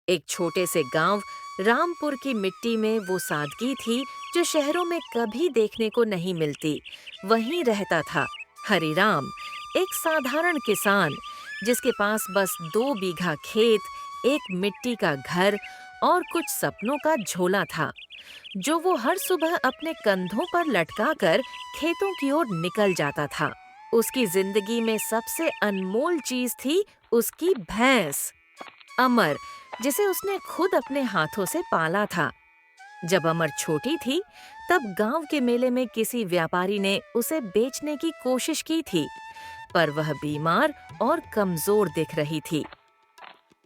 एक छोटे से गांव रामपुर की मिट्टी में वो सादगी थी जो शहरों में कभी देखने को नहीं मिलती। वहीं रहता था हरिराम, एक साधारण किसान जिसके पास बस 2 बीघा खेत, एक मिट्टी का घर और कुछ सपनों का झोला था, जो वो हर सुबह अपने कंधों पर लटकाकर खेतों की ओर निकल जाता था। उसकी जिंदगी में सबसे अनमोल चीज थी उसकी भैंस अमर, जिसे उसने खुद अपने हाथों से पाला था। जब अमर छोटी थी, तब गांव के मेले में किसी व्यापारी ने उसे बेचने की कोशिश की थी, पर वह बीमार और कमजोर दिख रही थी,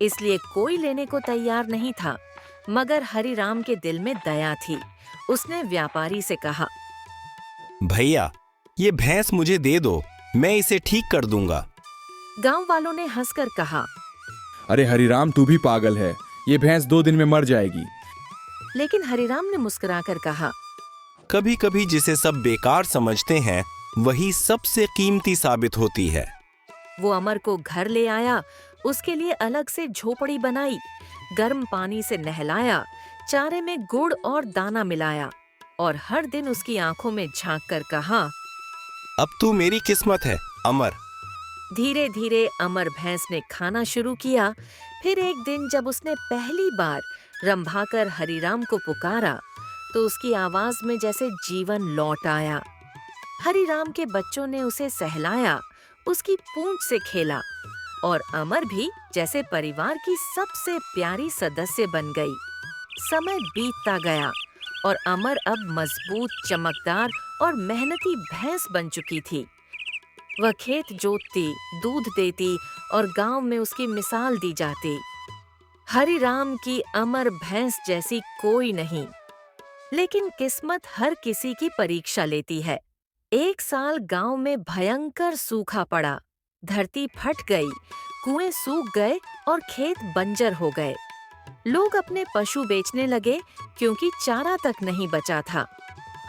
इसलिए कोई लेने को तैयार नहीं था। मगर हरिराम के दिल में दया थी। उसने व्यापारी से कहा, भैया, ये भैंस मुझे दे दो, मैं इसे ठीक कर दूंगा। गांव वालों ने हंसकर कहा, अरे हरिराम, तू भी पागल है। ये भैंस 2 दिन में मर जाएगी। लेकिन हरिराम ने मुस्कुराकर कहा, कभी कभी जिसे सब बेकार समझते हैं वही सबसे कीमती साबित होती है। वो अमर को घर ले आया, उसके लिए अलग से झोपड़ी बनाई, गर्म पानी से नहलाया, चारे में गुड़ और दाना मिलाया और हर दिन उसकी आंखों में झांक कर कहा, अब तू मेरी किस्मत है अमर। धीरे धीरे अमर भैंस ने खाना शुरू किया। फिर एक दिन जब उसने पहली बार रंभाकर हरिराम को पुकारा, तो उसकी आवाज में जैसे जीवन लौट आया। हरिराम के बच्चों ने उसे सहलाया, उसकी पूंछ से खेला और अमर भी जैसे परिवार की सबसे प्यारी सदस्य बन गई। समय बीतता गया और अमर अब मजबूत, चमकदार और मेहनती भैंस बन चुकी थी। वह खेत जोतती, दूध देती और गांव में उसकी मिसाल दी जाती। हरिराम की अमर भैंस जैसी कोई नहीं। लेकिन किस्मत हर किसी की परीक्षा लेती है। एक साल गांव में भयंकर सूखा पड़ा। धरती फट गई, कुएं सूख गए और खेत बंजर हो गए। लोग अपने पशु बेचने लगे क्योंकि चारा तक नहीं बचा था।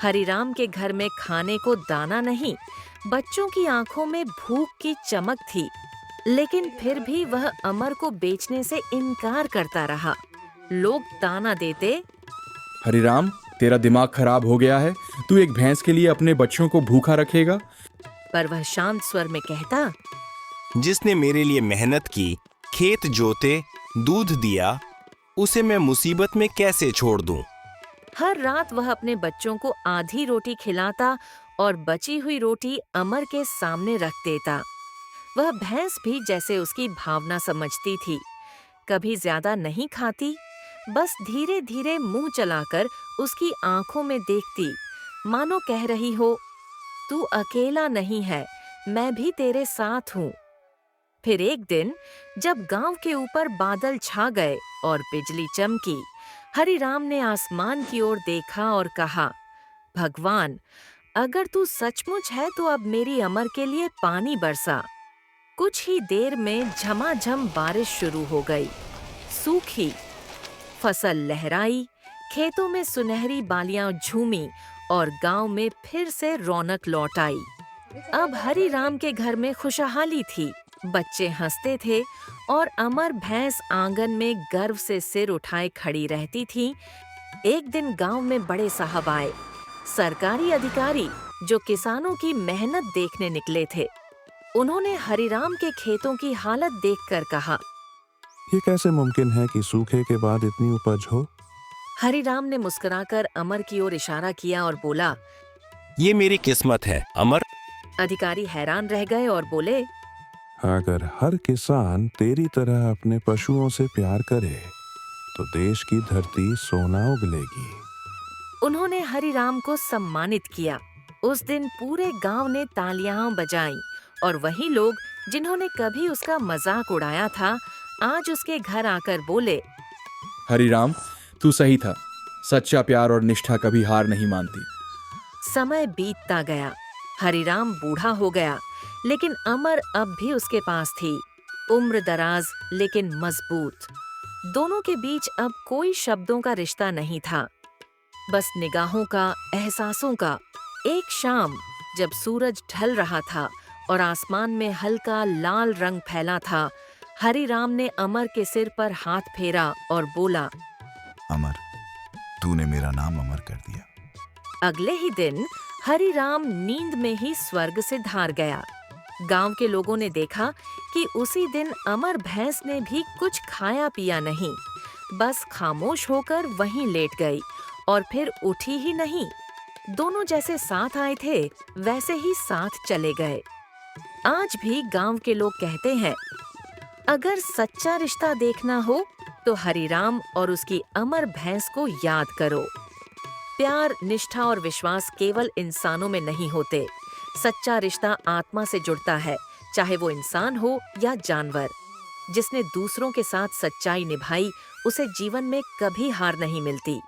हरिराम के घर में खाने को दाना नहीं, बच्चों की आंखों में भूख की चमक थी। लेकिन फिर भी वह अमर को बेचने से इनकार करता रहा। लोग ताना देते, हरिराम, तेरा दिमाग खराब हो गया है। तू एक भैंस के लिए अपने बच्चों को भूखा रखेगा? पर वह शांत स्वर में कहता, जिसने मेरे लिए मेहनत की, खेत जोते, दूध दिया, उसे मैं मुसीबत में कैसे छोड़ दूं? हर रात वह अपने बच्चों को आधी रोटी खिलाता और बची हुई रोटी अमर के सामने रख देता। वह भैंस भी जैसे उसकी भावना समझती थी। कभी ज्यादा नहीं खाती, बस धीरे धीरे मुंह चलाकर उसकी आंखों में देखती, मानो कह रही हो, तू अकेला नहीं है, मैं भी तेरे साथ हूँ। फिर एक दिन जब गांव के ऊपर बादल छा गए और बिजली चमकी, हरिराम ने आसमान की ओर देखा और कहा, भगवान, अगर तू सचमुच है तो अब मेरी अमर के लिए पानी बरसा। कुछ ही देर में झमाझम बारिश शुरू हो गई। सूखी फसल लहराई, खेतों में सुनहरी बालियां झूमी और गांव में फिर से रौनक लौट आई। अब हरिराम के घर में खुशहाली थी। बच्चे हंसते थे और अमर भैंस आंगन में गर्व से सिर उठाए खड़ी रहती थी। एक दिन गांव में बड़े साहब आए, सरकारी अधिकारी जो किसानों की मेहनत देखने निकले थे। उन्होंने हरिराम के खेतों की हालत देखकर कहा, ये कैसे मुमकिन है कि सूखे के बाद इतनी उपज हो? हरिराम ने मुस्कुराकर अमर की ओर इशारा किया और बोला, ये मेरी किस्मत है अमर। अधिकारी हैरान रह गए और बोले, अगर हर किसान तेरी तरह अपने पशुओं से प्यार करे तो देश की धरती सोना उगलेगी। उन्होंने हरिराम को सम्मानित किया। उस दिन पूरे गांव ने तालियां बजाईं और वही लोग जिन्होंने कभी उसका मजाक उड़ाया था, आज उसके घर आकर बोले, हरिराम, तू सही था। सच्चा प्यार और निष्ठा कभी हार नहीं मानती। समय बीतता गया। हरिराम बूढ़ा हो गया, लेकिन अमर अब भी उसके पास थी। उम्र दराज लेकिन मजबूत। दोनों के बीच अब कोई शब्दों का रिश्ता नहीं था, बस निगाहों का, एहसासों का। एक शाम जब सूरज ढल रहा था और आसमान में हल्का लाल रंग फैला था, हरिराम ने अमर के सिर पर हाथ फेरा और बोला, अमर, तूने मेरा नाम अमर कर दिया। अगले ही दिन हरिराम नींद में ही स्वर्ग से धार गया। गांव के लोगों ने देखा कि उसी दिन अमर भैंस ने भी कुछ खाया पिया नहीं, बस खामोश होकर वहीं लेट गई और फिर उठी ही नहीं। दोनों जैसे साथ आए थे वैसे ही साथ चले गए। आज भी गांव के लोग कहते हैं, अगर सच्चा रिश्ता देखना हो तो हरिराम और उसकी अमर भैंस को याद करो। प्यार, निष्ठा और विश्वास केवल इंसानों में नहीं होते। सच्चा रिश्ता आत्मा से जुड़ता है, चाहे वो इंसान हो या जानवर। जिसने दूसरों के साथ सच्चाई निभाई, उसे जीवन में कभी हार नहीं मिलती।